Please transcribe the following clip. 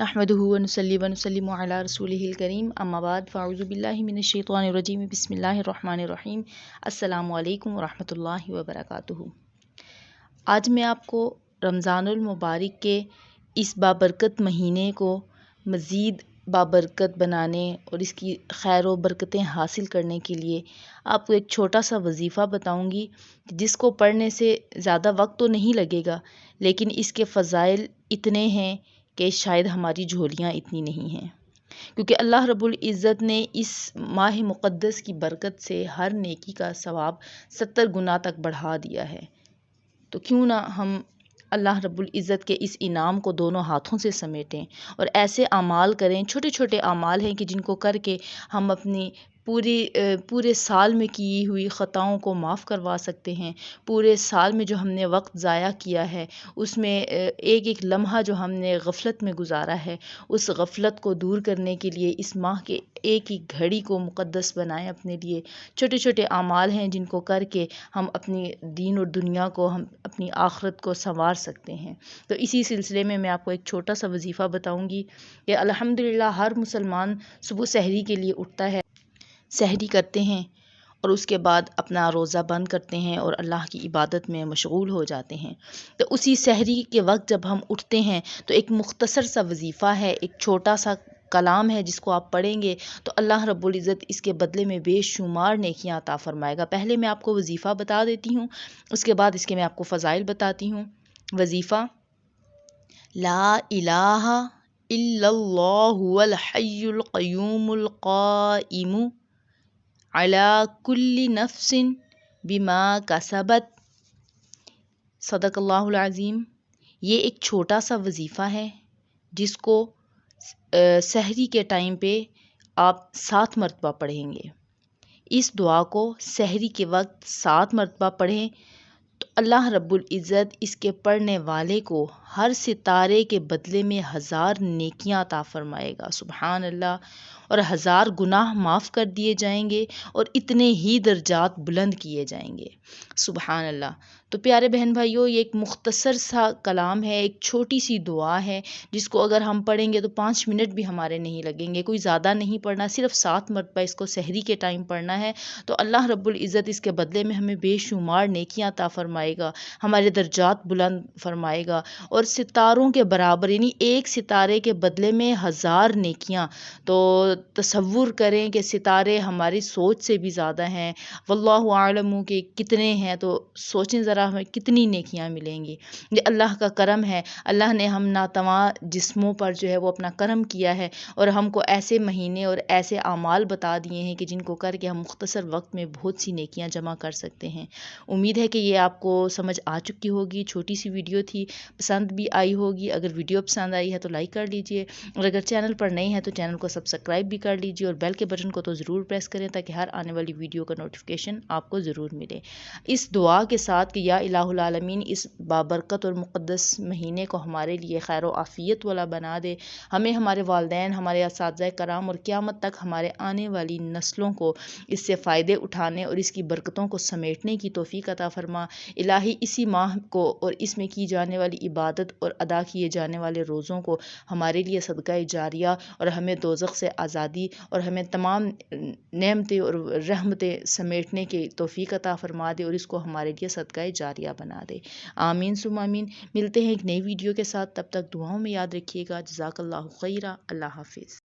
नहमदुहु व नुसल्ली व नुसल्लिमु अला रसूलिहिल करीम अम्मा बाद फ़अऊज़ु बिल्लाहि मिनश शैतानिर रजीम बिस्मिल्लाहिर रहमानिर रहीम अस्सलामु अलैकुम व रहमतुल्लाहि व बरकातुहू। आज मैं आपको रमज़ानुल मुबारक के इस बाबरकत महीने को मज़ीद बाबरकत बनाने और इसकी खैर व बरकतें हासिल करने के लिए आपको एक छोटा सा वजीफ़ा बताऊंगी, जिसको पढ़ने से ज़्यादा वक्त तो नहीं लगेगा, लेकिन इसके फ़ज़ाइल इतने हैं कि शायद हमारी झोलियाँ इतनी नहीं हैं। क्योंकि अल्लाह रब्बुल इज़्ज़त ने इस माह मुक़द्दस की बरकत से हर नेकी का सवाब 70 गुना तक बढ़ा दिया है। तो क्यों ना हम अल्लाह रब्बुल इज़्ज़त के इस इनाम को दोनों हाथों से समेटें और ऐसे अमाल करें, छोटे छोटे अमाल हैं कि जिनको करके हम अपनी पूरे साल में की हुई ख़ताओं को माफ़ करवा सकते हैं। पूरे साल में जो हमने वक्त ज़ाया किया है, उसमें एक एक लम्हा जो हमने गफ़लत में गुजारा है, उस गफ़लत को दूर करने के लिए इस माह के एक एक घड़ी को मुक़द्दस बनाएं अपने लिए। छोटे छोटे अमाल हैं जिनको करके हम अपनी दीन और दुनिया को, हम अपनी आखिरत को संवार सकते हैं। तो इसी सिलसिले में मैं आपको एक छोटा सा वजीफ़ा बताऊंगी कि अल्हम्दुलिल्लाह हर मुसलमान सुबह सहरी के लिए उठता है, सहरी करते हैं और उसके बाद अपना रोज़ा बंद करते हैं और अल्लाह की इबादत में मशगूल हो जाते हैं। तो उसी सहरी के वक्त जब हम उठते हैं तो एक मुख्तसर सा वजीफ़ा है, एक छोटा सा कलाम है, जिसको आप पढ़ेंगे तो अल्लाह रब्बुल इज़्ज़त इसके बदले में बेशुमार नेकियां अता फरमाएगा। पहले मैं आपको वजीफ़ा बता देती हूँ, उसके बाद इसके मैं आपको फ़ज़ाइल बताती हूँ। वजीफ़ा: ला इलाहा इल्लल्लाहुल हय्युल क़य्यूमुल क़ाइमु अला कुल्ली नफ्सिन बिमा कसबत सदक़ल्लाहुल अज़ीम। ये एक छोटा सा वजीफ़ा है जिसको सहरी के टाइम पे आप 7 मरतबा पढ़ेंगे। इस दुआ को सहरी के वक्त 7 मरतबा पढ़ें तो अल्लाह रब्बुल इज़्ज़त इसके पढ़ने वाले को हर सितारे के बदले में 1000 नेकियां अता फरमाएगा। सुबहान अल्लाह। और 1000 गुनाह माफ़ कर दिए जाएंगे और इतने ही दर्जात बुलंद किए जाएंगे। सुबहान अल्लाह। तो प्यारे बहन भाइयों, ये एक मुख्तसर सा कलाम है, एक छोटी सी दुआ है, जिसको अगर हम पढ़ेंगे तो 5 मिनट भी हमारे नहीं लगेंगे। कोई ज़्यादा नहीं पढ़ना, सिर्फ 7 मरतबा इसको सहरी के टाइम पढ़ना है तो अल्लाह रब्बुल इज़्ज़त इसके बदले में हमें बेशुमार नेकियां अता फरमाएगा, हमारे दर्जात बुलंद फरमाएगा और सितारों के बराबर, यानी एक सितारे के बदले में 1000 नेकियां। तो तसव्वुर करें कि सितारे हमारी सोच से भी ज़्यादा हैं। वल्लाहु आलमु के कितने हैं, तो सोचें ज़रा हमें कितनी नेकियां मिलेंगी। ये अल्लाह का करम है। अल्लाह ने हम नातवा जिस्मों पर जो है वो अपना करम किया है और हमको ऐसे महीने और ऐसे आमाल बता दिए हैं कि जिनको करके हम मुख्तसर वक्त में बहुत सी नेकियां जमा कर सकते हैं। उम्मीद है कि ये आपको समझ आ चुकी होगी। छोटी सी वीडियो थी, पसंद भी आई होगी। अगर वीडियो पसंद आई है तो लाइक कर लीजिए और अगर चैनल पर नए हैं तो चैनल को सब्सक्राइब भी कर लीजिए और बेल के बटन को तो ज़रूर प्रेस करें ताकि हर आने वाली वीडियो का नोटिफिकेशन आपको ज़रूर मिले। इस दुआ के साथ कि या इलाहुल आलमीन इस बाबरकत और मुक़द्दस महीने को हमारे लिए खैर व आफ़ियत वाला बना दे, हमें, हमारे वालिदैन, हमारे असातिज़ाए कराम और क़यामत तक हमारे आने वाली नस्लों को इससे फ़ायदे उठाने और इसकी बरकतों को समेटने की तौफ़ीक अता फ़रमा। इलाही इसी माह को और इसमें की जाने वाली इबादत और अदा किए जाने वाले रोज़ों को हमारे लिए सदका जारिया और हमें दोज़ख से आज़ादी और हमें तमाम नेमतें और रहमतें समेटने की तौफ़ीक अता फ़रमा दे और इसको हमारे लिए सदका जारिया बना दे। आमीन सुम आमीन। मिलते हैं एक नई वीडियो के साथ, तब तक दुआओं में याद रखिएगा। जज़ाकल्लाहु खैरा। अल्लाह हाफ़िज़।